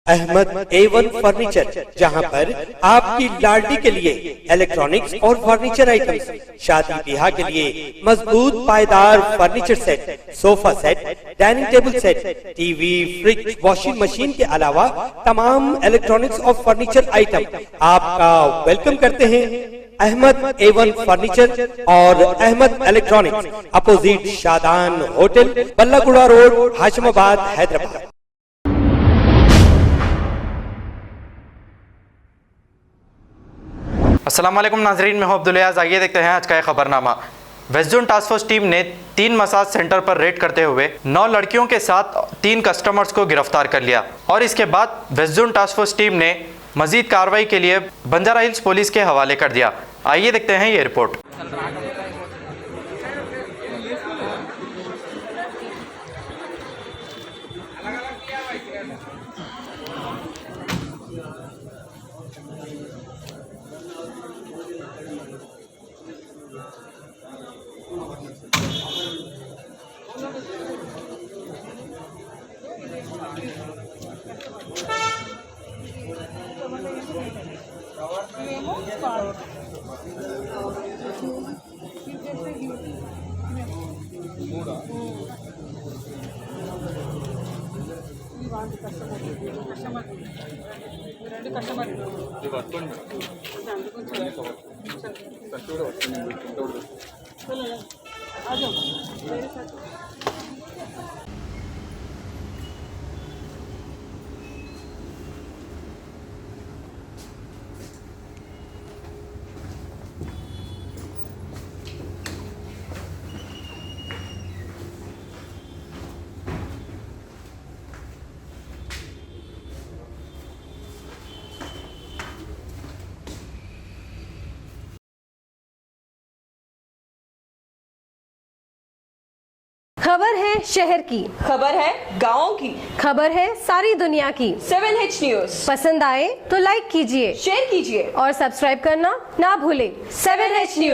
Ahmad A1 furniture, जहां पर आपकी लाडली के लिए इलेक्ट्रॉनिक्स और फर्नीचर आइटम्स, शादी ब्याह के लिए मजबूत पायदार furniture set, sofa set, dining table set, TV, fridge, washing machine के अलावा तमाम इलेक्ट्रॉनिक्स और फर्नीचर आइटम आपका वेलकम करते हैं। अहमद A1 फर्नीचर और Ahmed electronics, opposite Shadan hotel, Ballaguda road, Hashimabad, Hyderabad. अस्सलाम वालेकुम नाजरीन, मैं हूं अब्दुल अयाज। आइए देखते हैं आज का खबरनामा। West zone task force team ने 3 मसाज सेंटर पर रेड करते हुए 9 लड़कियों के साथ 3 कस्टमर्स को गिरफ्तार कर लिया और इसके बाद waste zone task force team ने मजीद कार्रवाई के लिए बंजारा हिल्स पुलिस के हवाले कर दिया। आइए देखते हैं ये रिपोर्ट। खबर है शहर की, खबर है गाँव की, खबर है सारी दुनिया की। 7H न्यूज पसंद आए तो लाइक कीजिए, शेयर कीजिए और सब्सक्राइब करना ना भूलें। 7H news.